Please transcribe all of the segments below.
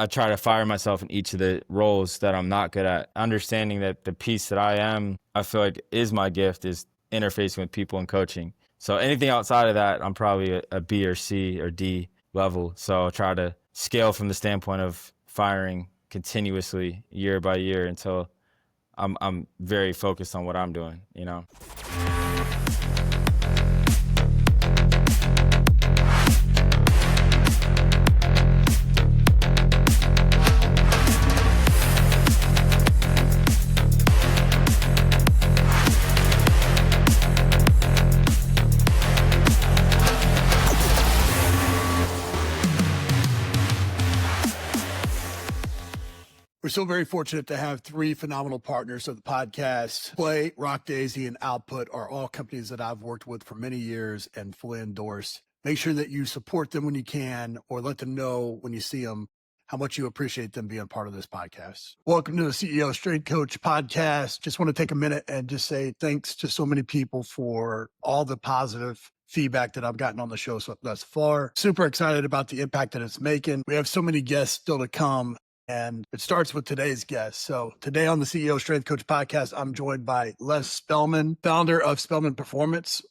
I try to fire myself in each of the roles that I'm not good at, understanding that the piece that I feel like is my gift is interfacing with people and coaching. So anything outside of that, I'm probably a B or C or D level. So I'll try to scale from the standpoint of firing continuously year by year until I'm very focused on what I'm doing, you know? We're so very fortunate to have three phenomenal partners of the podcast. Play, Rock Daisy, and Output are all companies that I've worked with for many years and fully endorse. Make sure that you support them when you can, or let them know when you see them how much you appreciate them being part of this podcast. Welcome to the CEO Strength Coach podcast. Just want to take a minute and just say thanks to so many people for all the positive feedback that I've gotten on the show thus far. Super excited about the impact that it's making. We have so many guests still to come. And it starts with today's guest. So today on the CEO Strength Coach podcast, I'm joined by Les Spellman, founder of Spellman Performance.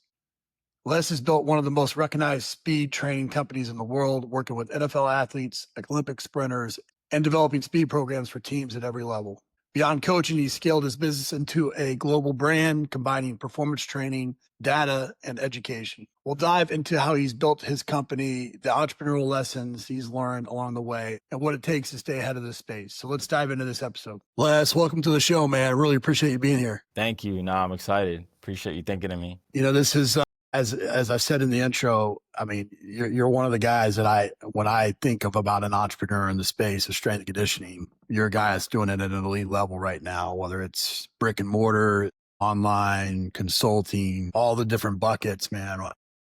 Les has built one of the most recognized speed training companies in the world, working with NFL athletes, Olympic sprinters, and developing speed programs for teams at every level. Beyond coaching, he scaled his business into a global brand, combining performance training, data, and education. We'll dive into how he's built his company, the entrepreneurial lessons he's learned along the way, and what it takes to stay ahead of this space. So let's dive into this episode. Les, welcome to the show, man. I really appreciate you being here. Thank you. No, I'm excited. Appreciate you thinking of me. You know, this is, as I said in the intro, I mean, you're one of the guys that when I think about an entrepreneur in the space of strength and conditioning, you're a guy that's doing it at an elite level right now, whether it's brick and mortar, online, consulting, all the different buckets, man.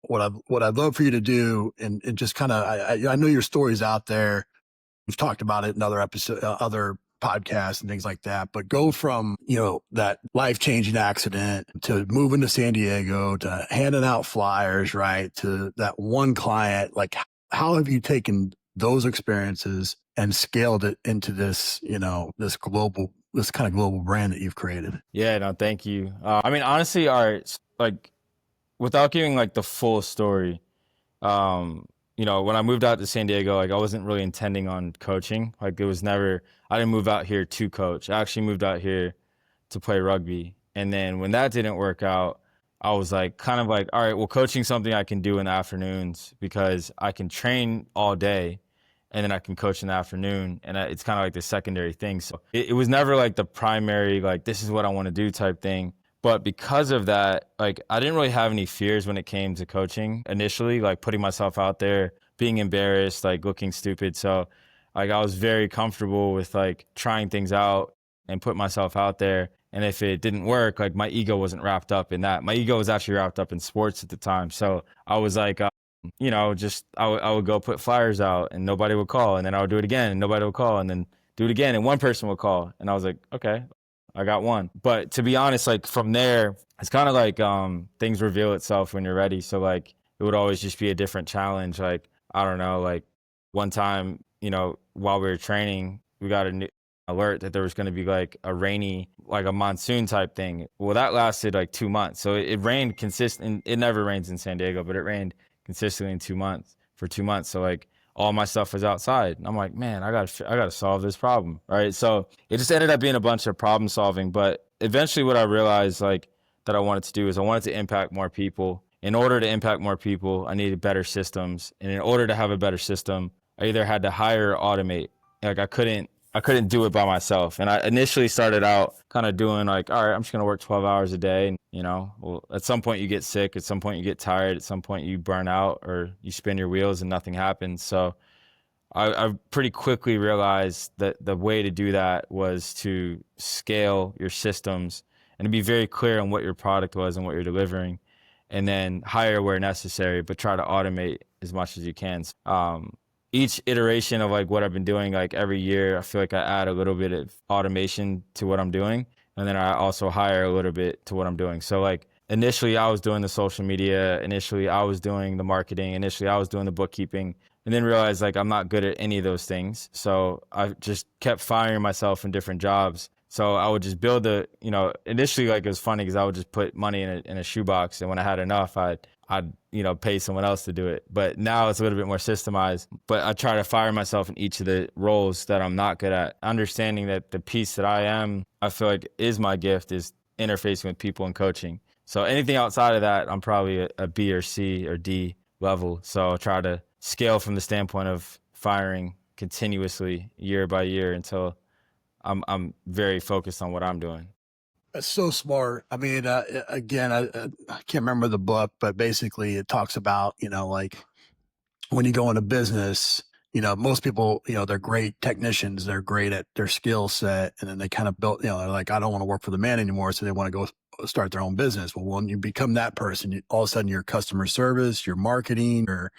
What I'd love for you to do, and just kind of, I know your story's out there. We've talked about it in other episodes, other podcasts and things like that, but go from, that life-changing accident to moving to San Diego, to handing out flyers, right? To that one client. Like, how have you taken those experiences and scaled it into this, this kind of global brand that you've created? Yeah, no, thank you. I mean, honestly, without giving like the full story, when I moved out to San Diego, like I wasn't really intending on coaching. Like I didn't move out here to coach. I actually moved out here to play rugby. And then when that didn't work out, I was like, kind of like, all right, well, coaching something I can do in the afternoons because I can train all day and then I can coach in the afternoon. And it's kind of like the secondary thing. So it was never like the primary, like, this is what I want to do type thing. But because of that, like, I didn't really have any fears when it came to coaching initially, like putting myself out there, being embarrassed, like looking stupid. So like, I was very comfortable with like trying things out and put myself out there. And if it didn't work, like my ego wasn't wrapped up in that. My ego was actually wrapped up in sports at the time. So I was like, I would go put flyers out and nobody would call. And then I would do it again and nobody would call, and then do it again and one person would call. And I was like, okay, I got one. But to be honest, like from there, it's kind of like things reveal itself when you're ready. So like it would always just be a different challenge. Like, I don't know, like one time, while we were training, we got a new alert that there was going to be like a rainy, like a monsoon type thing. Well, that lasted like 2 months. So it rained consistent. It never rains in San Diego, but it rained consistently for 2 months. So like all my stuff was outside. And I'm like, man, I gotta solve this problem, right? So it just ended up being a bunch of problem solving. But eventually what I realized like that I wanted to do is I wanted to impact more people. In order to impact more people, I needed better systems. And in order to have a better system, I either had to hire or automate. Like I couldn't do it by myself. And I initially started out kind of doing like, all right, I'm just going to work 12 hours a day. And, well, at some point you get sick, at some point you get tired, at some point you burn out or you spin your wheels and nothing happens. So I pretty quickly realized that the way to do that was to scale your systems and to be very clear on what your product was and what you're delivering, and then hire where necessary, but try to automate as much as you can. Each iteration of like what I've been doing, like every year, I feel like I add a little bit of automation to what I'm doing. And then I also hire a little bit to what I'm doing. So like initially I was doing the social media. Initially I was doing the marketing. Initially I was doing the bookkeeping. and then realized like I'm not good at any of those things. So I just kept firing myself in different jobs. So I would just build initially like it was funny because I would just put money in a shoebox, and when I had enough, I'd pay someone else to do it. But now it's a little bit more systemized. But I try to fire myself in each of the roles that I'm not good at, understanding that the piece that I feel like is my gift is interfacing with people and coaching. So anything outside of that, I'm probably a B or C or D level. So I'll try to scale from the standpoint of firing continuously year by year until I'm very focused on what I'm doing. That's so smart. I mean, again, I can't remember the book, but basically it talks about, like when you go into business, most people, they're great technicians. They're great at their skill set. And then they kind of built, they're like, I don't want to work for the man anymore. So they want to go start their own business. Well, when you become that person, all of a sudden your customer service, your marketing, or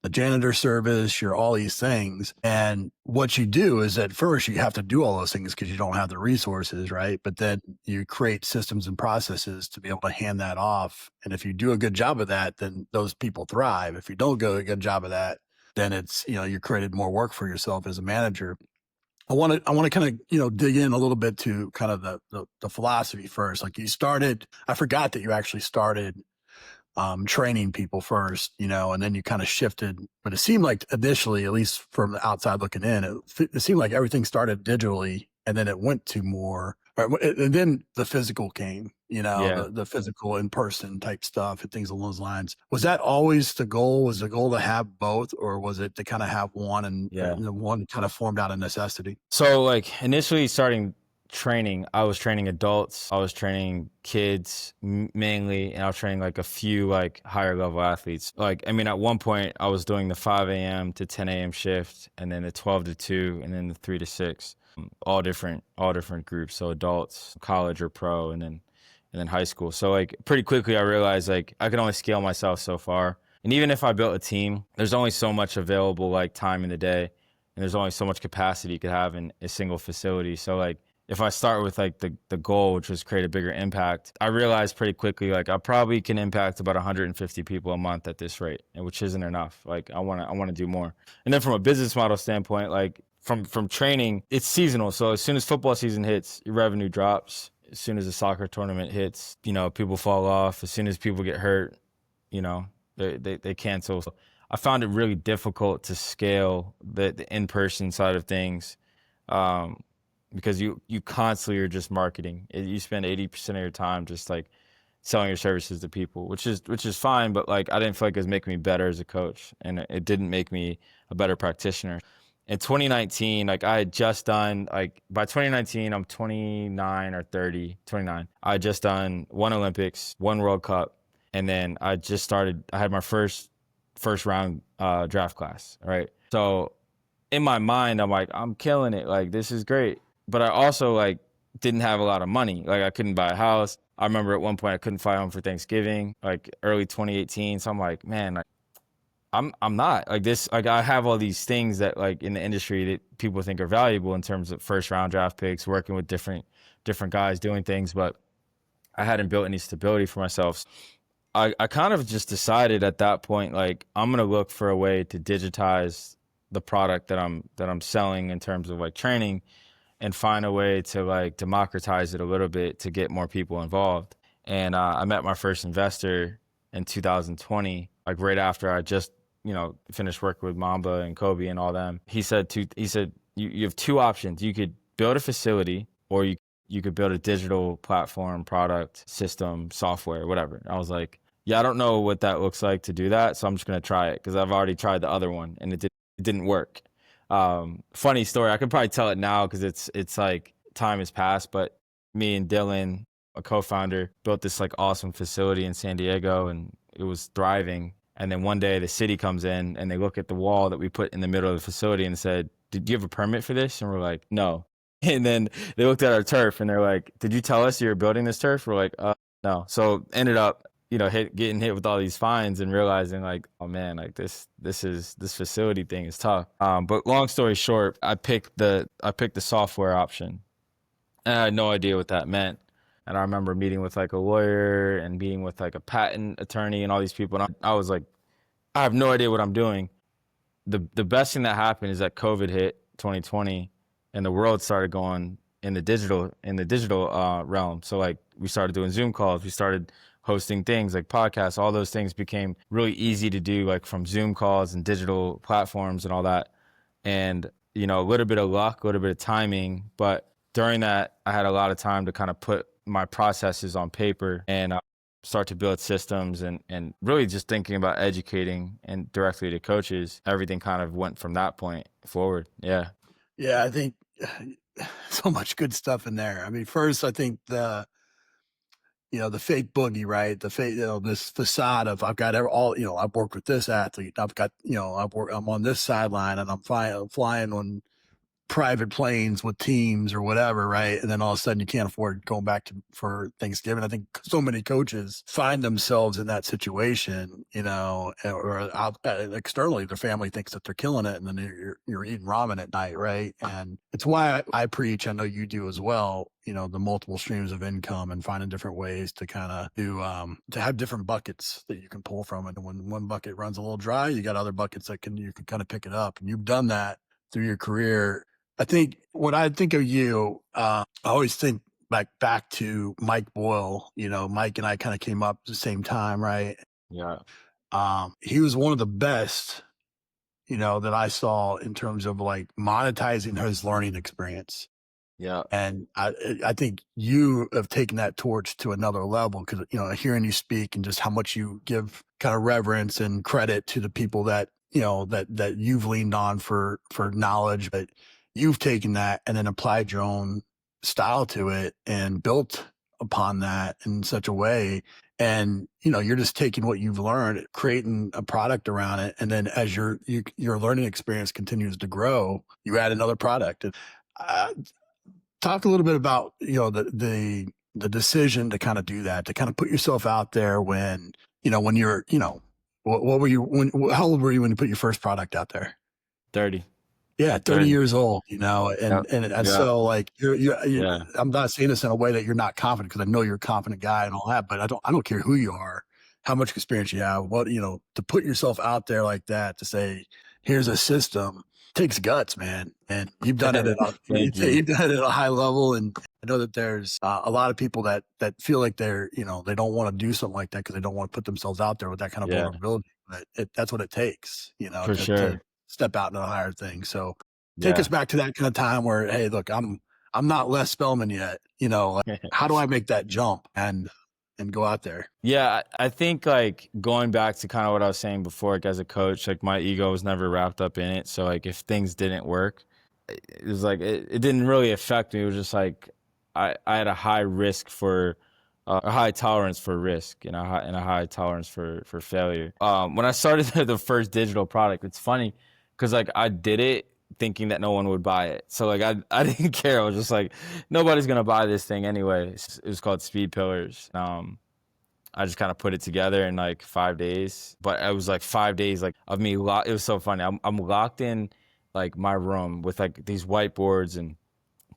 the janitor service, you're all these things. And what you do is at first you have to do all those things because you don't have the resources, right? But then you create systems and processes to be able to hand that off. And if you do a good job of that, then those people thrive. If you don't do a good job of that, then it's, you created more work for yourself as a manager. I want to kind of, dig in a little bit to kind of the philosophy first. Like I forgot that you actually started training people first, and then you kind of shifted. But it seemed like initially, at least from the outside looking in, it seemed like everything started digitally, and then it went to more, and then the physical came, Yeah. the physical in person type stuff and things along those lines. Was that always the goal? Was the goal to have both, or was it to kind of have one and Yeah. the one kind of formed out of necessity? So like initially starting training, I was training adults, I was training kids mainly, and I was training like a few like higher level athletes. Like, I mean, at one point I was doing the 5 a.m. to 10 a.m. shift, and then the 12 to 2, and then the 3 to 6, all different groups. So adults, college or pro, and then high school. So like pretty quickly I realized like I could only scale myself so far. And even if I built a team, there's only so much available like time in the day, and there's only so much capacity you could have in a single facility. So like if I start with like the goal, which was create a bigger impact, I realized pretty quickly like I probably can impact about 150 people a month at this rate, and which isn't enough. Like I want to do more. And then from a business model standpoint, like from training, it's seasonal. So as soon as football season hits, your revenue drops. As soon as the soccer tournament hits, people fall off. As soon as people get hurt, you know, they cancel. So I found it really difficult to scale the in-person side of things, because you constantly are just marketing. You spend 80% of your time just like selling your services to people, which is fine, but like I didn't feel like it was making me better as a coach, and it didn't make me a better practitioner. In 2019, like I had just done, like by 2019, I'm 29 or 30, 29. I had just done one Olympics, one World Cup, and then I had my first round draft class, right? So in my mind, I'm like, I'm killing it. Like, this is great. But I also like didn't have a lot of money. Like I couldn't buy a house. I remember at one point I couldn't fly home for Thanksgiving, like early 2018. So I'm like, man, like, I'm not like this. Like I have all these things that like in the industry that people think are valuable in terms of first round draft picks, working with different guys doing things, but I hadn't built any stability for myself. I kind of just decided at that point, like I'm gonna look for a way to digitize the product that I'm selling in terms of like training, and find a way to like democratize it a little bit to get more people involved. And I met my first investor in 2020, like right after I just finished working with Mamba and Kobe and all them. He said you have two options. You could build a facility, or you could build a digital platform, product, system, software, whatever. I was like, yeah, I don't know what that looks like to do that, so I'm just gonna try it because I've already tried the other one and it didn't work. Funny story. I could probably tell it now because it's like time has passed, but me and Dylan, a co-founder, built this like awesome facility in San Diego, and it was thriving. And then one day the city comes in and they look at the wall that we put in the middle of the facility and said, "Did you have a permit for this?" And we're like, "No." And then they looked at our turf and they're like, "Did you tell us you were building this turf?" We're like, no." So ended up, getting hit with all these fines and realizing like, oh man, like this facility thing is tough. But long story short, I picked the software option, and I had no idea what that meant. And I remember meeting with like a lawyer and meeting with like a patent attorney and all these people, and I was like, I have no idea what I'm doing. the best thing that happened is that COVID hit 2020, and the world started going in the digital realm. So like we started doing Zoom calls, we started hosting things like podcasts. All those things became really easy to do, like from Zoom calls and digital platforms and all that. And a little bit of luck, a little bit of timing, but during that, I had a lot of time to kind of put my processes on paper and start to build systems and really just thinking about educating and directly to coaches. Everything kind of went from that point forward. Yeah. Yeah, I think so much good stuff in there. I mean, first, I think the fake boogie, right? The fake, this facade of I've got I've worked with this athlete. I've got, I'm on this sideline and I'm flying on private planes with teams or whatever, right? And then all of a sudden you can't afford going back for Thanksgiving. I think so many coaches find themselves in that situation, or out externally, their family thinks that they're killing it, and then you're eating ramen at night, right? And it's why I preach. I know you do as well. The multiple streams of income and finding different ways to kind of to have different buckets that you can pull from. And when one bucket runs a little dry, you got other buckets that you can kind of pick it up. And you've done that through your career. I think when I think of you, I always think back to Mike Boyle. Mike and I kind of came up at the same time, right? Yeah. He was one of the best, that I saw in terms of like monetizing his learning experience. Yeah. And I think you have taken that torch to another level because, hearing you speak and just how much you give kind of reverence and credit to the people that, that you've leaned on for knowledge, but you've taken that and then applied your own style to it and built upon that in such a way. And, you're just taking what you've learned, creating a product around it. And then as your learning experience continues to grow, you add another product. Talk a little bit about, the decision to kind of do that, to kind of put yourself out there when you're, what were you, how old were you when you put your first product out there? 30. Yeah, 30 30. years old, Yep. and Yeah. so like you're Yeah. I'm not saying this in a way that you're not confident because I know you're a confident guy and all that, but I don't care who you are, how much experience you have, to put yourself out there like that, to say, here's a system, takes guts, man. And you've done it Thank you. you've done it at a high level. And I know that there's a lot of people that feel like they're, they don't want to do something like that because they don't want to put themselves out there with that kind of Yeah, vulnerability. But that's what it takes, for to sure. step out into a higher thing. So take us Yeah. back to that kind of time where, hey, look, I'm not Les Spellman yet. Like, how do I make that jump and go out there? Yeah, I think like going back to kind of what I was saying before, like as a coach, like my ego was never wrapped up in it. So like if things didn't work, it was like it didn't really affect me. It was just like I had a high risk for a high tolerance for risk, and a high tolerance for failure. When I started the first digital product, it's funny because like I did it thinking that no one would buy it. So like I didn't care. I was just like, nobody's gonna buy this thing anyway. It was called Speed Pillars. I just kind of put it together in like 5 days, but it was like 5 days like of me. It was so funny. I'm locked in like my room with like these whiteboards and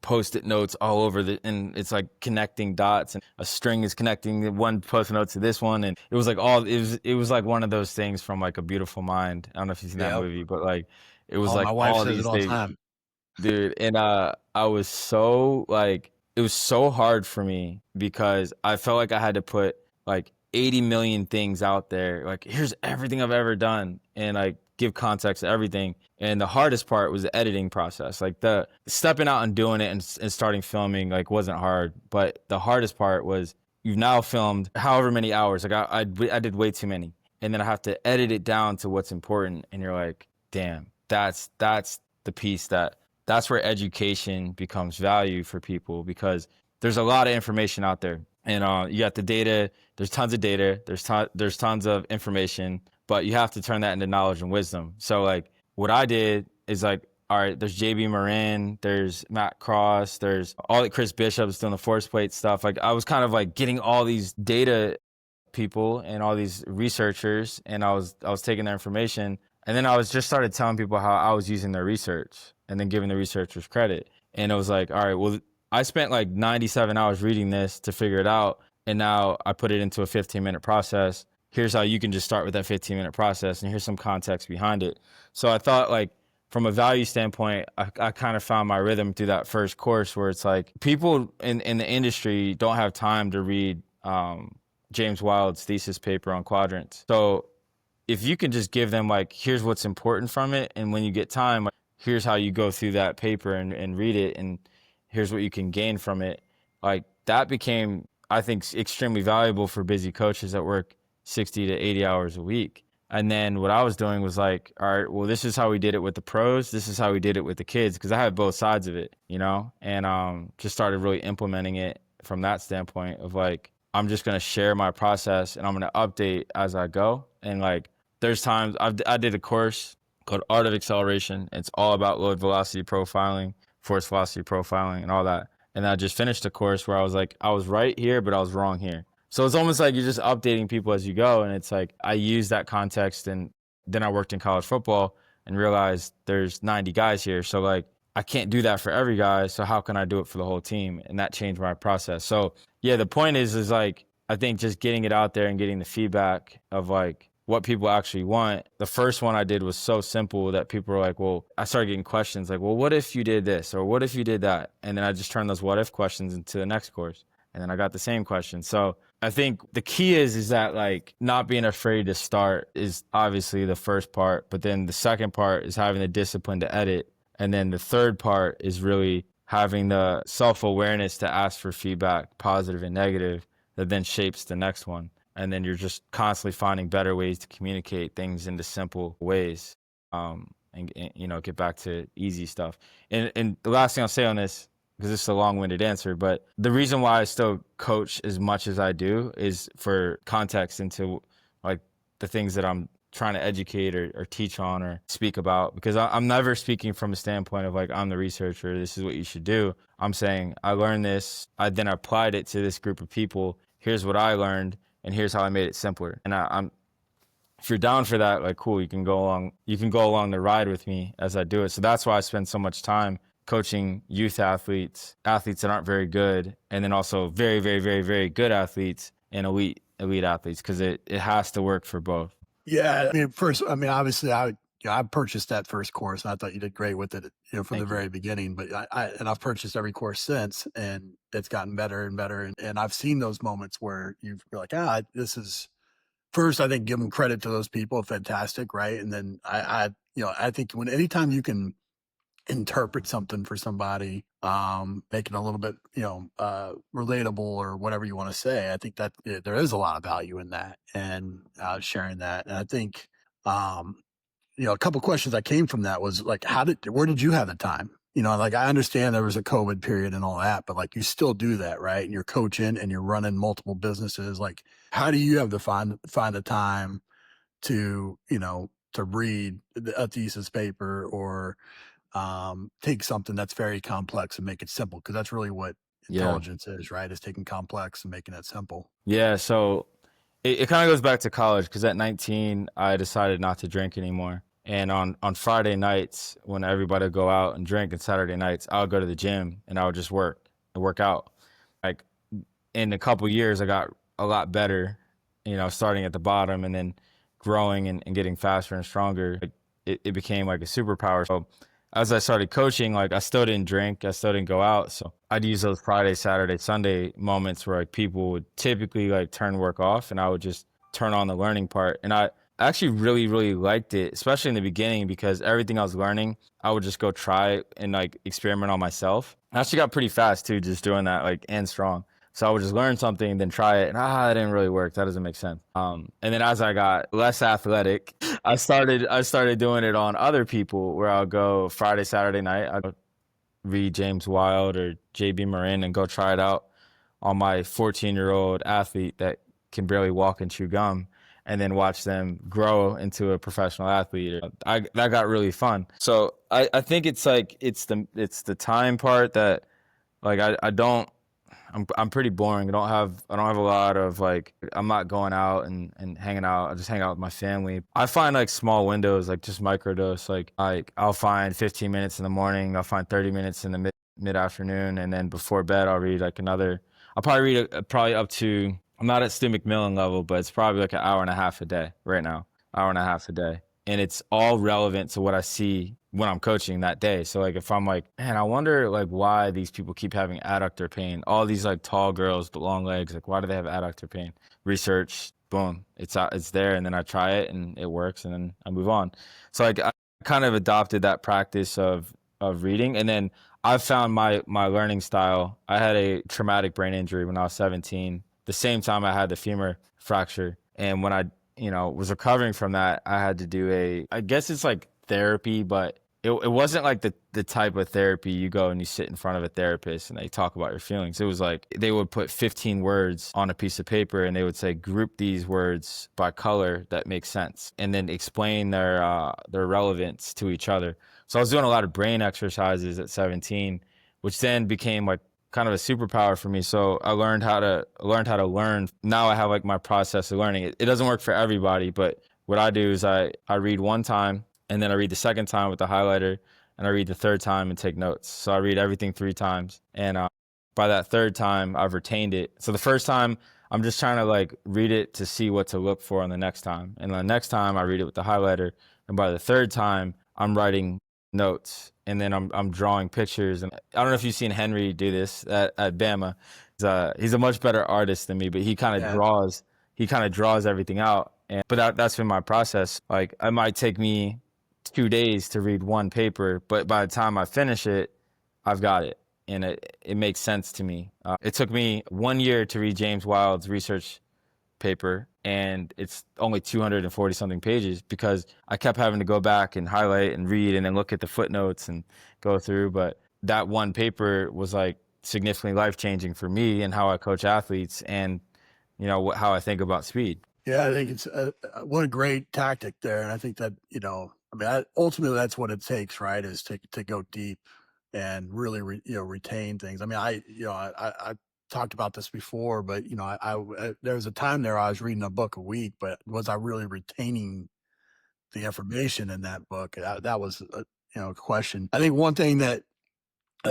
post-it notes all over and it's like connecting dots and a string is connecting one post-it note to this one, and it was like it was like one of those things from like A Beautiful Mind. I don't know if you've seen that Yeah. movie, but like it was Oh, like my wife all says it these all the things, time. dude. And I was so like, it was so hard for me because I felt like I had to put like 80 million things out there. Like, here's everything I've ever done, and like give context to everything. And the hardest part was the editing process. Like the stepping out and doing it and starting filming like wasn't hard, but the hardest part was you've now filmed however many hours. Like I did way too many, and then I have to edit it down to what's important. And you're like, damn, that's the piece that's where education becomes value for people, because there's a lot of information out there, and you got the data. There's tons of data. There's tons of information, but you have to turn that into knowledge and wisdom. So like what I did is like, all right, there's JB Marin, there's Matt Cross, there's all that Chris Bishop's doing the force plate stuff. Like I was kind of like getting all these data people and all these researchers, and I was taking their information, and then I was just started telling people how I was using their research and then giving the researchers credit. And it was like, all right, well, I spent like 97 hours reading this to figure it out, and now I put it into a 15-minute process. here's how you can just start with that 15-minute process, and here's some context behind it. So I thought, like, from a value standpoint, I kind of found my rhythm through that first course, where it's like people in the industry don't have time to read James Wild's thesis paper on quadrants. So if you can just give them, like, here's what's important from it, and when you get time, like, here's how you go through that paper and read it, and here's what you can gain from it, like, that became, I think, extremely valuable for busy coaches that work 60 to 80 hours a week. And then what I was doing was like, all right, well, this is how we did it with the pros. This is how we did it with the kids, because I had both sides of it, you know, and just started really implementing it from that standpoint of like, I'm just going to share my process and I'm going to update as I go. And like, there's times I did a course called Art of Acceleration. It's all about load velocity profiling, force velocity profiling, and all that. And I just finished a course where I was like, I was right here, but I was wrong here. So it's almost like you're just updating people as you go. And it's like, I use that context, and then I worked in college football and realized there's 90 guys here. So like, I can't do that for every guy. So how can I do it for the whole team? And that changed my process. So yeah, the point is like, I think just getting it out there and getting the feedback of like what people actually want. The first one I did was so simple that people were like, well, I started getting questions like, well, what if you did this? Or what if you did that? And then I just turned those what if questions into the next course. And then I got the same question. So I think the key is that like not being afraid to start is obviously the first part, but then the second part is having the discipline to edit. And then the third part is really having the self-awareness to ask for feedback, positive and negative, that then shapes the next one. And then you're just constantly finding better ways to communicate things into simple ways, and you know, get back to easy stuff. And the last thing I'll say on this, because this is a long-winded answer, but the reason why I still coach as much as I do is for context into like the things that I'm trying to educate or teach on or speak about, because I'm never speaking from a standpoint of like, I'm the researcher, this is what you should do. I'm saying, I learned this, I then applied it to this group of people, here's what I learned, and here's how I made it simpler. And I'm if you're down for that, like, cool, you can go along the ride with me as I do it. So that's why I spend so much time coaching youth athletes that aren't very good, and then also very, very, very, very good athletes and elite athletes, because it has to work for both. Yeah, I mean, obviously, I purchased that first course, and I thought you did great with it, from Thank the you. very beginning. But I've purchased every course since, and it's gotten better and better. And I've seen those moments where you're like, this is first. I think give them credit to those people, fantastic, right? And then I think anytime you can interpret something for somebody, make it a little bit, relatable or whatever you want to say. I think that there is a lot of value in that, and sharing that. And I think, a couple of questions that came from that was like, where did you have the time? Like, I understand there was a COVID period and all that, but like, you still do that, right? And you're coaching and you're running multiple businesses. Like, how do you have to find the time to, to read a thesis paper or take something that's very complex and make it simple? Because that's really what Yeah. intelligence is, right? Is taking complex and making it simple. Yeah. So it kind of goes back to college, because at 19, I decided not to drink anymore. And on Friday nights, when everybody would go out and drink, and Saturday nights, I would go to the gym and I would just work out. Like, in a couple years, I got a lot better, starting at the bottom and then growing and getting faster and stronger. Like, it became like a superpower. So as I started coaching, like, I still didn't drink, I still didn't go out. So I'd use those Friday, Saturday, Sunday moments where like people would typically like turn work off, and I would just turn on the learning part. And I actually really, really liked it, especially in the beginning, because everything I was learning, I would just go try and like experiment on myself. I actually got pretty fast too, just doing that, like, and strong. So I would just learn something and then try it, and that didn't really work. That doesn't make sense. And then as I got less athletic, I started doing it on other people, where I'll go Friday, Saturday night, I'd read James Wild or JB Morin and go try it out on my 14-year-old athlete that can barely walk and chew gum, and then watch them grow into a professional athlete. That got really fun. So I think it's like it's the time part that, like, I'm pretty boring. I don't have a lot of, like, I'm not going out and hanging out. I just hang out with my family. I find like small windows, like just microdose. Like I'll find 15 minutes in the morning. I'll find 30 minutes in the mid afternoon, and then before bed I'll read like another. I'll probably read probably up to I'm not at Stu McMillan level, but it's probably like an hour and a half a day right now, hour and a half a day. And it's all relevant to what I see when I'm coaching that day. So like if I'm like, man, I wonder like why these people keep having adductor pain. All these like tall girls with long legs, like why do they have adductor pain? Research, boom, it's out, it's there, and then I try it and it works, and then I move on. So like I kind of adopted that practice of reading, and then I've found my learning style. I had a traumatic brain injury when I was 17. The same time I had the femur fracture, and when I was recovering from that, I had to do I guess it's like therapy, but it wasn't like the type of therapy you go and you sit in front of a therapist and they talk about your feelings. It was like they would put 15 words on a piece of paper and they would say, group these words by color that make sense, and then explain their relevance to each other. So I was doing a lot of brain exercises at 17, which then became like kind of a superpower for me. So I learned how to learn. Now I have like my process of learning. It doesn't work for everybody, but what I do is I read one time, and then I read the second time with the highlighter, and I read the third time and take notes. So I read everything 3 times, and by that third time, I've retained it. So the first time, I'm just trying to like read it to see what to look for on the next time, and the next time I read it with the highlighter, and by the third time, I'm writing notes, and then I'm drawing pictures. And I don't know if you've seen Henry do this at Bama. He's a much better artist than me, but he kind of draws everything out. But that's been my process. Like it might take me 2 days to read one paper, but by the time I finish it, I've got it, and it makes sense to me. It took me 1 year to read James Wild's research paper, and it's only 240 something pages because I kept having to go back and highlight and read and then look at the footnotes and go through. But that one paper was like significantly life changing for me and how I coach athletes, and how I think about speed. Yeah, I think it's what a great tactic there, and I think that I mean, ultimately that's what it takes, right? Is to go deep and really retain things. I mean, I talked about this before, but there was a time there I was reading a book a week, but was I really retaining the information in that book? That was a question. I think one thing that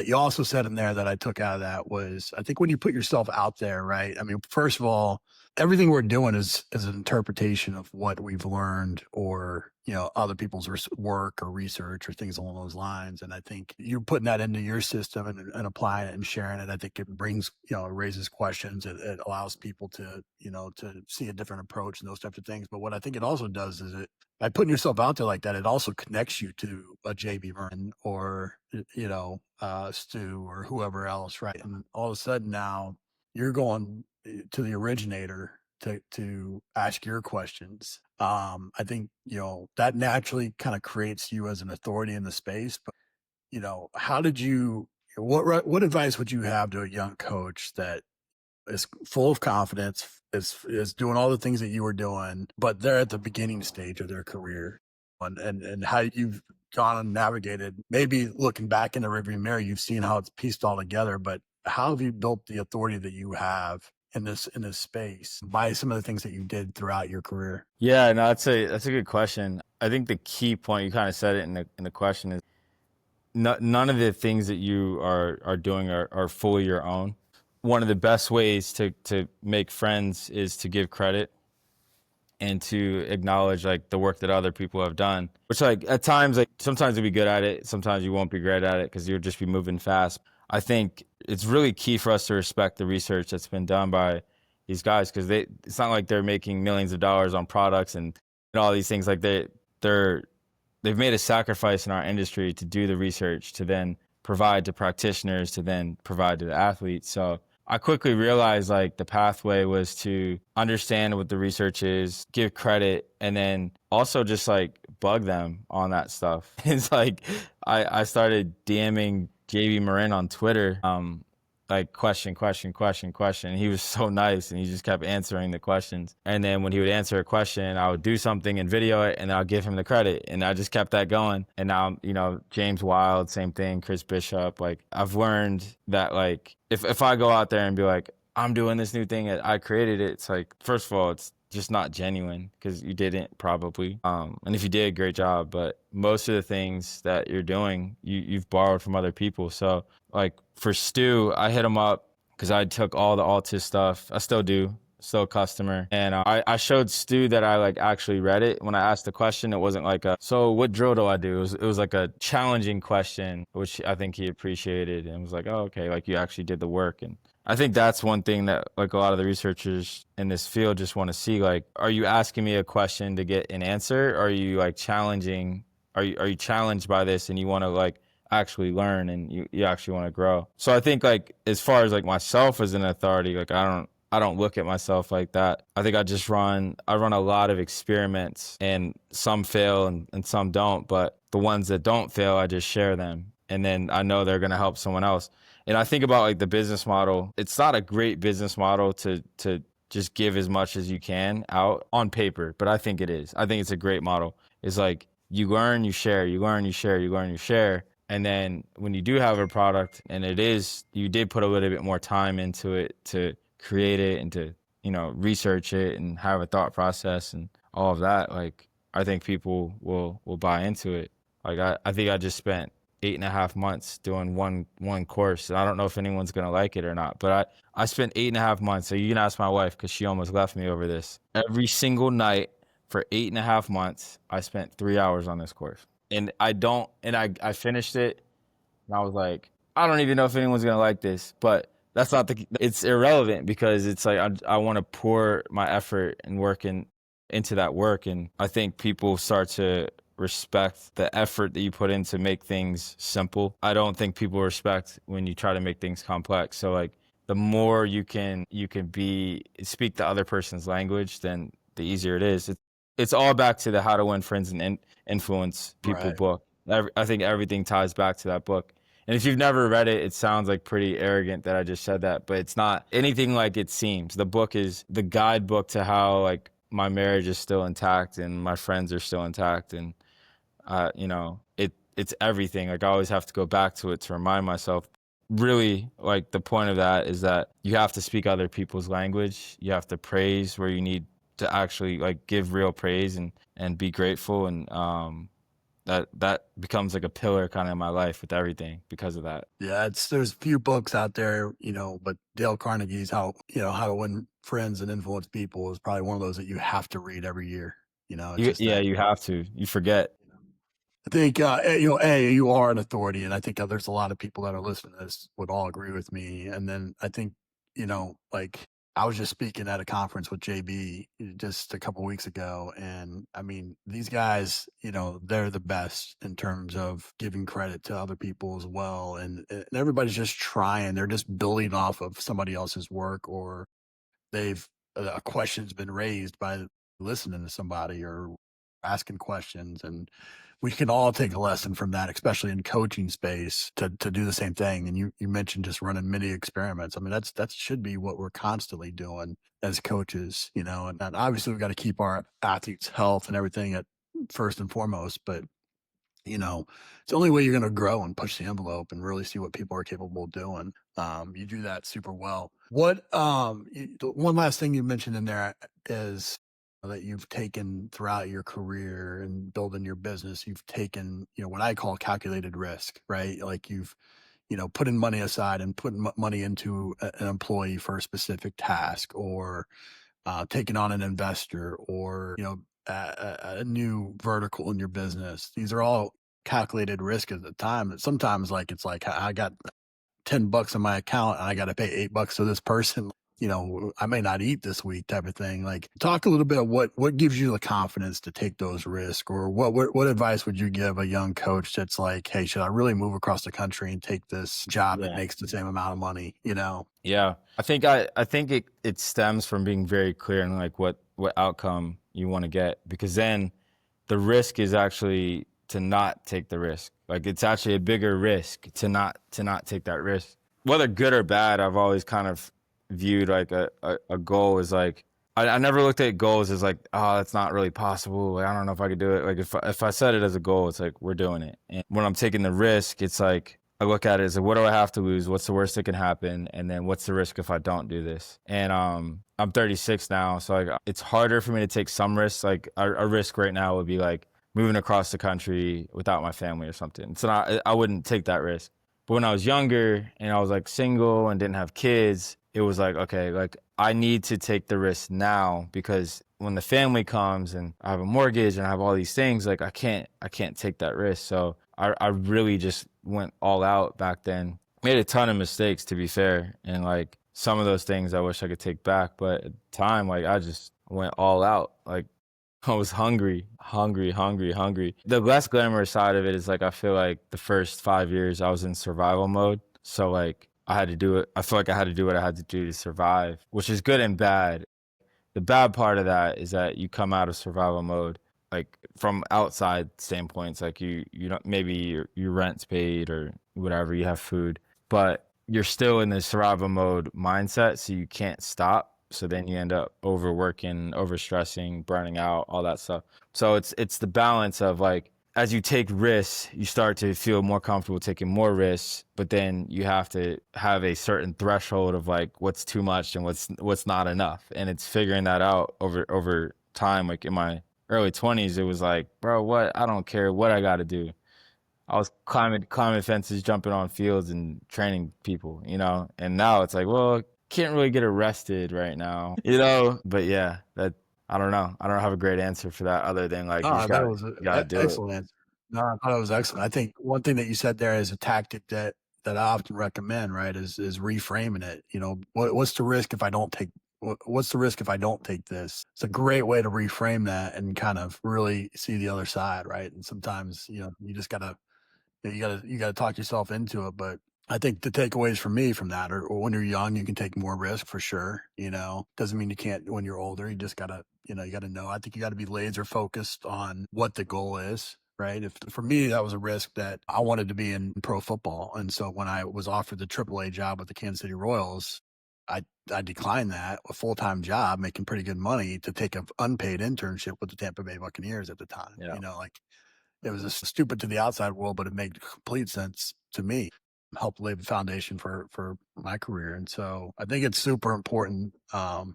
you also said in there that I took out of that was, I think when you put yourself out there, right? I mean, first of all, everything we're doing is an interpretation of what we've learned, or other people's work or research or things along those lines. And I think you're putting that into your system and applying it and sharing it. I think it brings it raises questions. It allows people to to see a different approach and those types of things. But what I think it also does is, by putting yourself out there like that, it also connects you to a JB Vernon or Stu or whoever else, right? And all of a sudden now you're going to the originator to ask your questions. I think that naturally kind of creates you as an authority in the space. But how did you? What advice would you have to a young coach that is full of confidence, is doing all the things that you were doing, but they're at the beginning stage of their career, and how you've gone and navigated? Maybe looking back in the rearview mirror, you've seen how it's pieced all together, but how have you built the authority that you have in this space by some of the things that you did throughout your career? Yeah, no, that's a good question. I think the key point, you kind of said it in the question, is none of the things that you are doing are fully your own. One of the best ways to make friends is to give credit and to acknowledge like the work that other people have done, which like at times, like sometimes you'll be good at it, sometimes you won't be great at it because you'll just be moving fast. I think it's really key for us to respect the research that's been done by these guys, because it's not like they're making millions of dollars on products and all these things. Like they've made a sacrifice in our industry to do the research, to then provide to practitioners, to then provide to the athletes. So I quickly realized like the pathway was to understand what the research is, give credit, and then also just like bug them on that stuff. It's like I started DMing JB Marin on Twitter, like question. And he was so nice, and he just kept answering the questions. And then when he would answer a question, I would do something and video it, and I'll give him the credit. And I just kept that going. And now, James Wild, same thing, Chris Bishop. Like I've learned that like if I go out there and be like, I'm doing this new thing, I created it, it's like, first of all, it's just not genuine because you didn't probably. And if you did, great job. But most of the things that you're doing, you've borrowed from other people. So like for Stu, I hit him up because I took all the Altus stuff. I still do still a customer. And I showed Stu that I like actually read it. When I asked the question, it wasn't like so what drill do I do? It was like a challenging question, which I think he appreciated and was like, oh, okay, like you actually did the work. And I think that's one thing that like a lot of the researchers in this field just want to see, like, are you asking me a question to get an answer? Or are you like challenging? Are you challenged by this and you want to like actually learn and you actually want to grow? So I think like as far as like myself as an authority, like I don't look at myself like that. I think I run a lot of experiments and some fail and some don't, but the ones that don't fail, I just share them. And then I know they're going to help someone else. And I think about like the business model. It's not a great business model to just give as much as you can out on paper, but I think it is. I think it's a great model. It's like you learn, you share, you learn, you share, you learn, you share. And then when you do have a product and you did put a little bit more time into it to create it and to, research it and have a thought process and all of that, like I think people will buy into it. Like I think I just spent 8.5 months doing one course. And I don't know if anyone's gonna like it or not, but I spent 8.5 months. So you can ask my wife because she almost left me over this. Every single night for 8.5 months, I spent 3 hours on this course. And I finished it and I was like, I don't even know if anyone's gonna like this, but it's irrelevant because it's like I want to pour my effort and into that work, and I think people start to respect the effort that you put in to make things simple. I don't think people respect when you try to make things complex. So like the more you can speak the other person's language, then the easier it is. It's all back to the How to Win Friends and Influence People Right. book. I think everything ties back to that book. And if you've never read it, it sounds like pretty arrogant that I just said that, but it's not anything like it seems. The book is the guidebook to how like my marriage is still intact and my friends are still intact, and it's everything. Like I always have to go back to it to remind myself. Really, like the point of that is that you have to speak other people's language. You have to praise where you need to actually like give real praise and be grateful, and that becomes like a pillar kind of in my life with everything because of that. Yeah, there's a few books out there, but Dale Carnegie's How to Win Friends and Influence People is probably one of those that you have to read every year. It's just Yeah, that. you have to. You forget. I think, you are an authority, and I think there's a lot of people that are listening to this would all agree with me. And then I think, like I was just speaking at a conference with JB just a couple weeks ago, and I mean, these guys, they're the best in terms of giving credit to other people as well. And everybody's just trying, they're just building off of somebody else's work, or they've a question's been raised by listening to somebody or asking questions, and we can all take a lesson from that, especially in coaching space, to do the same thing. And you mentioned just running mini experiments. I mean, that should be what we're constantly doing as coaches, and obviously we've got to keep our athletes' health and everything at first and foremost, but it's the only way you're going to grow and push the envelope and really see what people are capable of doing. You do that super well. The one last thing you mentioned in there is that you've taken throughout your career and building your business, you've taken, what I call calculated risk, right? Like you've, putting money aside and putting money into an employee for a specific task, or taking on an investor, or a new vertical in your business. These are all calculated risk at the time. That sometimes, like, it's like I got $10 in my account and I got to pay $8 to this person. I may not eat this week, type of thing. Like, talk a little bit of what gives you the confidence to take those risks, or what advice would you give a young coach that's like, hey, should I really move across the country and take this job that Yeah. makes the same amount of money? Yeah. I think it stems from being very clear in like what outcome you want to get, because then the risk is actually to not take the risk. Like it's actually a bigger risk to not take that risk. Whether good or bad, I've always kind of viewed like a goal as like I never looked at goals as like, oh, that's not really possible. Like, I don't know if I could do it. Like if I set it as a goal, it's like we're doing it. And when I'm taking the risk, it's like I look at it as like, what do I have to lose? What's the worst that can happen? And then what's the risk if I don't do this? And I'm 36 now, so like it's harder for me to take some risks. Like a risk right now would be like moving across the country without my family or something. I wouldn't take that risk. But when I was younger and I was like single and didn't have kids, it was like, okay, like I need to take the risk now, because when the family comes and I have a mortgage and I have all these things, like I can't take that risk. So I really just went all out back then. Made a ton of mistakes, to be fair, and like some of those things I wish I could take back, but at the time, like I just went all out. Like I was hungry, hungry, hungry, hungry. The less glamorous side of it is like I feel like the first 5 years I was in survival mode. So like I had to do it. I feel like I had to do what I had to do to survive, which is good and bad. The bad part of that is that you come out of survival mode, like from outside standpoints, like you don't, maybe your rent's paid or whatever, you have food, but you're still in the survival mode mindset, so you can't stop. So then you end up overworking, overstressing, burning out, all that stuff. So it's the balance of like, as you take risks, you start to feel more comfortable taking more risks, but then you have to have a certain threshold of like what's too much and what's not enough. And it's figuring that out over time. Like in my early 20s, it was like, bro, what? I don't care what I got to do. I was climbing fences, jumping on fields, and training people, you know. And now it's like, well, can't really get arrested right now, you know. But yeah, that I don't know. I don't have a great answer for that other than like No, you I just thought it got was an you got to do it. excellent answer. No, I thought it was excellent. I think one thing that you said there is a tactic that I often recommend, right, is reframing it. You know, what's the risk if I don't take what's the risk if I don't take this? It's a great way to reframe that and kind of really see the other side, right? And sometimes, you know, you just gotta you gotta talk yourself into it. But I think the takeaways for me from that are, when you're young, you can take more risk for sure. You know, doesn't mean you can't when you're older. You just gotta, you know, you gotta know. I think you gotta be laser focused on what the goal is. Right. If for me, that was a risk that I wanted to be in pro football. And so when I was offered the AAA job with the Kansas City Royals, I declined that, a full time job making pretty good money, to take an unpaid internship with the Tampa Bay Buccaneers at the time. Yeah. You know, like, it was just stupid to the outside world, but it made complete sense to me. Helped lay the foundation for my career, and so I think it's super important,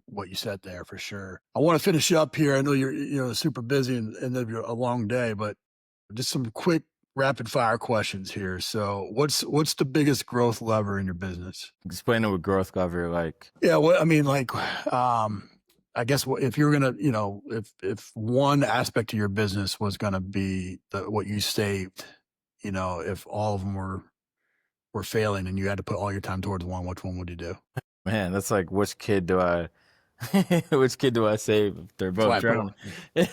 what you said there for sure. I want to finish up here. I know you're super busy and a long day, but just some quick rapid fire questions here. So what's the biggest growth lever in your business? Explain it with growth lever, like Yeah, well, I mean, like, I guess if you're gonna, you know, if one aspect of your business was gonna be what you saved, you know, if all of them were failing and you had to put all your time towards one, which one would you do? man, that's like which kid do I which kid do I save if they're That's why both I put drowning?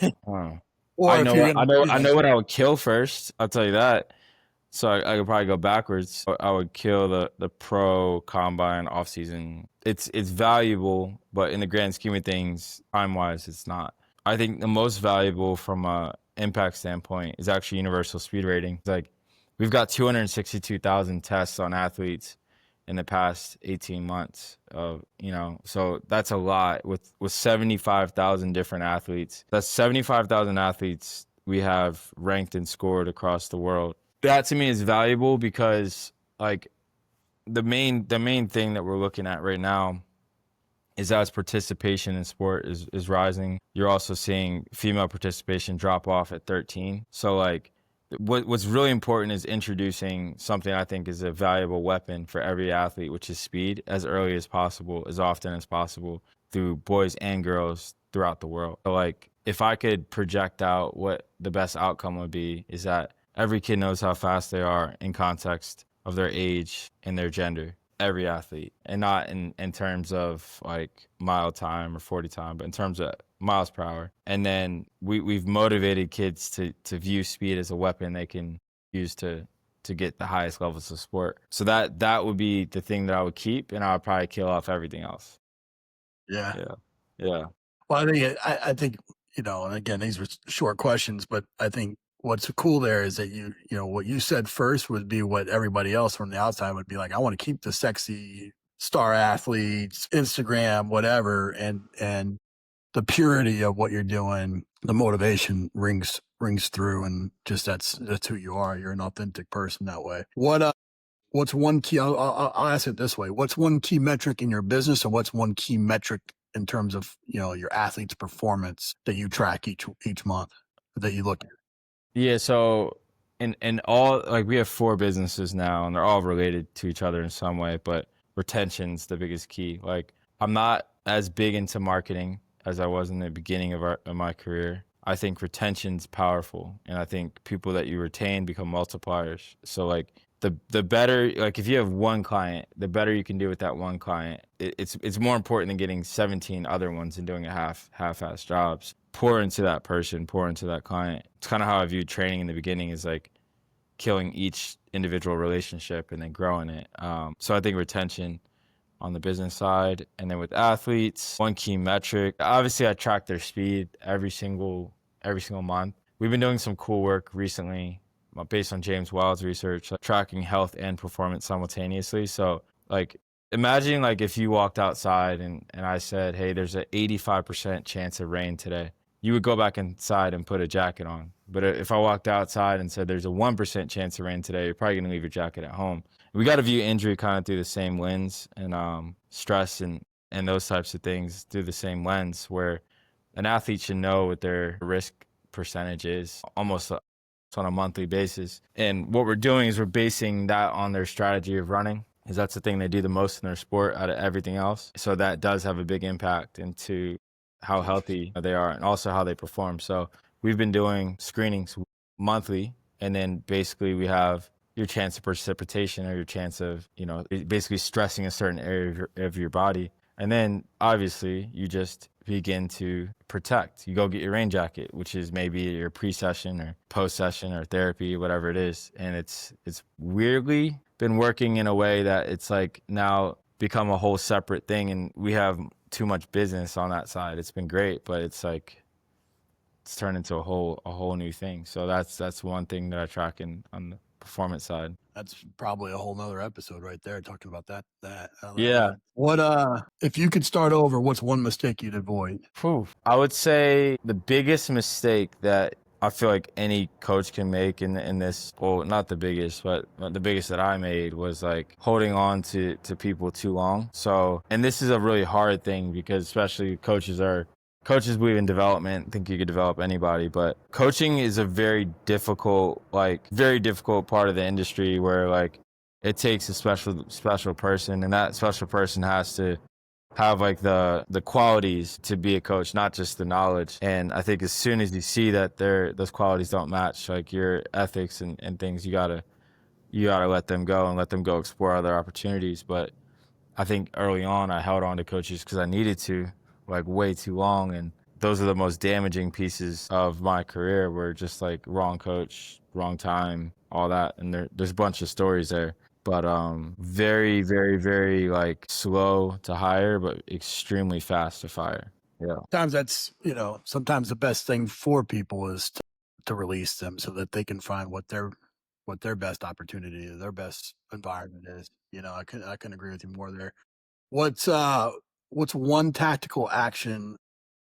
them. Oh. Or if you're gonna, I know what I would kill first. I'll tell you that. So I could probably go backwards. I would kill the pro combine off season. It's valuable, but in the grand scheme of things, time wise, it's not. I think the most valuable from a impact standpoint is actually universal speed rating. It's like we've got 262,000 tests on athletes in the past 18 months of, you know, so that's a lot with 75,000 different athletes. That's 75,000 athletes we have ranked and scored across the world. That to me is valuable because like the main thing that we're looking at right now is as participation in sport is rising, you're also seeing female participation drop off at 13. So like what's really important is introducing something I think is a valuable weapon for every athlete, which is speed, as early as possible, as often as possible, through boys and girls throughout the world. So like if I could project out what the best outcome would be, is that every kid knows how fast they are in context of their age and their gender, every athlete, and not in terms of like mile time or 40 time, but in terms of miles per hour. And then we've motivated kids to view speed as a weapon they can use to get the highest levels of sport. So that would be the thing that I would keep, and I would probably kill off everything else. yeah. Yeah. Yeah. Well, I think, you know, and again, these were short questions, but I think what's cool there is that you know, what you said first would be what everybody else from the outside would be like. I want to keep the sexy star athletes, Instagram, whatever, and the purity of what you're doing, the motivation rings through, and just that's who you are. You're an authentic person that way. What's one key? I'll ask it this way: what's one key metric in your business, and what's one key metric in terms of, you know, your athlete's performance that you track each month, that you look at? Yeah, so in all, like we have four businesses now and they're all related to each other in some way, but retention's the biggest key. Like, I'm not as big into marketing as I was in the beginning of my career. I think retention's powerful, and I think people that you retain become multipliers. So like the better, like if you have one client, the better you can do with that one client. It's more important than getting 17 other ones and doing a half-ass jobs. Pour into that person, pour into that client. It's kind of how I view training in the beginning, is like killing each individual relationship and then growing it. So I think retention on the business side. And then with athletes, one key metric, obviously I track their speed every single month. We've been doing some cool work recently based on James Wild's research, like tracking health and performance simultaneously. So like imagine like if you walked outside and I said, hey, there's an 85% chance of rain today. You would go back inside and put a jacket on. But if I walked outside and said there's a 1% chance of rain today, you're probably going to leave your jacket at home. We got to view injury kind of through the same lens, and stress and those types of things through the same lens, where an athlete should know what their risk percentage is almost on a monthly basis. And what we're doing is we're basing that on their strategy of running, because that's the thing they do the most in their sport out of everything else. So that does have a big impact into how healthy they are and also how they perform. So we've been doing screenings monthly, and then basically we have your chance of precipitation or your chance of, basically stressing a certain area of your body. And then obviously you just begin to protect. You go get your rain jacket, which is maybe your pre-session or post-session or therapy, whatever it is. And it's weirdly been working in a way that it's like now become a whole separate thing, and we have too much business on that side. It's been great, but it's like it's turned into a whole new thing. So that's one thing that I track on the performance side. That's probably a whole nother episode right there talking about that. Yeah. What if you could start over, what's one mistake you'd avoid? Whew. I would say the biggest mistake that I feel like any coach can make in this, well, not the biggest, but the biggest that I made was like holding on to people too long. So, and this is a really hard thing because especially coaches believe in development, think you could develop anybody, but coaching is a very difficult part of the industry where like it takes a special person, and that special person has to have like the qualities to be a coach, not just the knowledge. And I think as soon as you see that those qualities don't match like your ethics and things, you gotta let them go and let them go explore other opportunities. But I think early on I held on to coaches because I needed to, like way too long, and those are the most damaging pieces of my career, were just like wrong coach, wrong time, all that. And there's a bunch of stories there. But very, very, very like slow to hire, but extremely fast to fire. Yeah. Sometimes the best thing for people is to release them so that they can find what their best opportunity is, their best environment is. I couldn't agree with you more there. What's one tactical action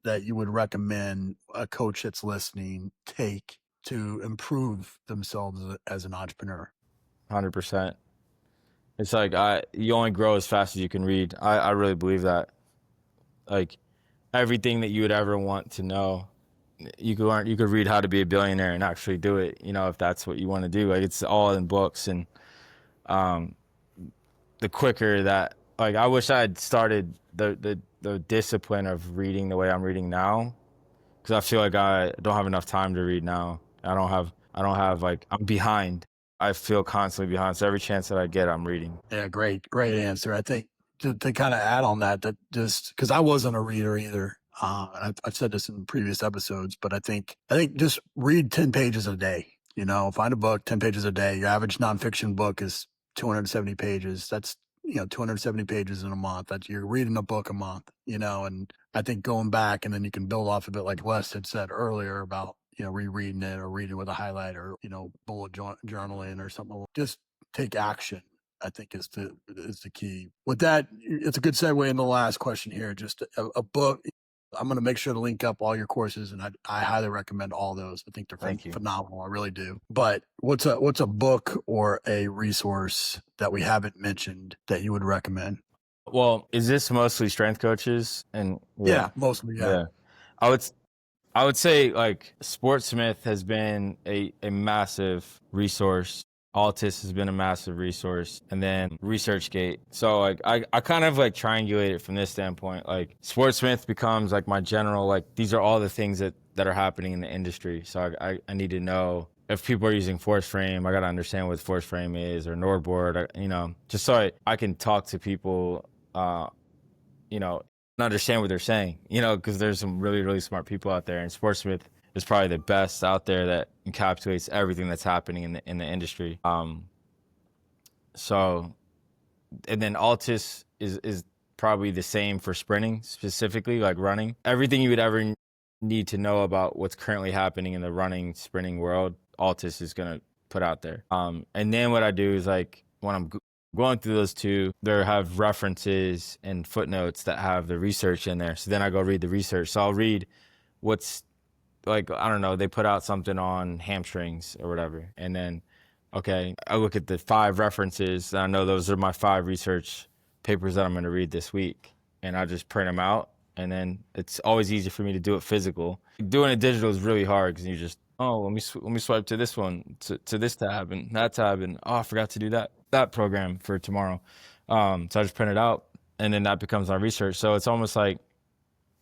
that you would recommend a coach that's listening take to improve themselves as an entrepreneur? 100%. It's like you only grow as fast as you can read. I really believe that. Like everything that you would ever want to know, you could learn. You could read How to Be a Billionaire and actually do it. If that's what you want to do. Like it's all in books, and the quicker that, like, I wish I had started the discipline of reading the way I'm reading now, because I feel like I don't have enough time to read now. I don't have like, I'm behind. I feel constantly behind. So every chance that I get, I'm reading. Yeah, great answer. I think to kind of add on that just because I wasn't a reader either, and I've said this in previous episodes, but I think just read 10 pages a day. Find a book, 10 pages a day. Your average nonfiction book is 270 pages. That's 270 pages in a month. You're reading a book a month. And I think going back and then you can build off of it, like Wes had said earlier about rereading it or reading with a highlight or bullet journaling or something. Just take action, I think, is the key. With that, it's a good segue into the last question here. Just a book. I'm going to make sure to link up all your courses, and I highly recommend all those. I think they're phenomenal. I really do. But what's a book or a resource that we haven't mentioned that you would recommend? Well, is this mostly strength coaches? And yeah mostly. Yeah. I would say like Sportsmith has been a massive resource Altus has been a massive resource, and then ResearchGate. So like I kind of like triangulate it from this standpoint. Like Sportsmith becomes like my general, like these are all the things that are happening in the industry. So I need to know if people are using force frame. I got to understand what force frame is, or Nordboard, you know, just so I can talk to people, you know, and understand what they're saying, you know, because there's some really, really smart people out there, and Sportsmith is probably the best out there that encapsulates everything that's happening in the industry. So, and then Altus is probably the same for sprinting, specifically like running. Everything you would ever need to know about what's currently happening in the running, sprinting world, Altus is gonna put out there. And then what I do is like when I'm going through those two, there have references and footnotes that have the research in there. So then I go read the research. So I'll read what's like, I don't know, they put out something on hamstrings or whatever. And then, okay, I look at the 5 references, and I know those are my 5 research papers that I'm going to read this week. And I just print them out. And then it's always easy for me to do it physical. Doing it digital is really hard because you just, oh, let me swipe to this one, to this tab and that tab. And oh, I forgot to do that program for tomorrow. So I just print it out, and then that becomes my research. So it's almost like,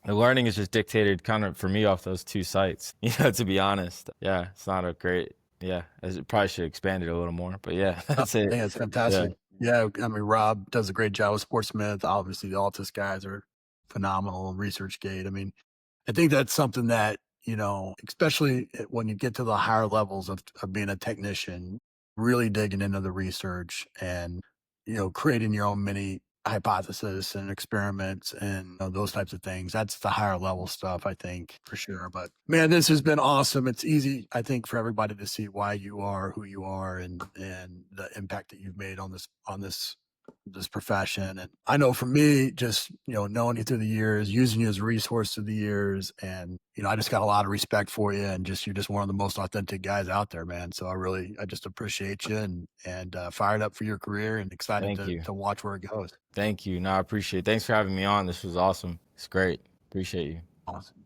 the learning is just dictated kind of for me off those 2 sites, you know, to be honest. Yeah, it's not a great, yeah, it probably should expand it a little more, but yeah, that's I it. think it's Yeah, fantastic. Yeah, I mean, Rob does a great job with Sportsmith. Obviously, the Altus guys are phenomenal. ResearchGate. I mean, I think that's something that, you know, especially when you get to the higher levels of being a technician, really digging into the research and, you know, creating your own mini hypothesis and experiments and those types of things. That's the higher level stuff, I think, for sure. But man, this has been awesome. It's easy, I think, for everybody to see why you are who you are and the impact that you've made on this profession. And I know for me, just, you know, knowing you through the years, using you as a resource through the years, and, you know, I just got a lot of respect for you, and just, you're just one of the most authentic guys out there, man. So I just appreciate you, and fired up for your career and excited thank you. to watch where it goes. Thank you. No, I appreciate it. Thanks for having me on. This was awesome. It's great. Appreciate you. Awesome.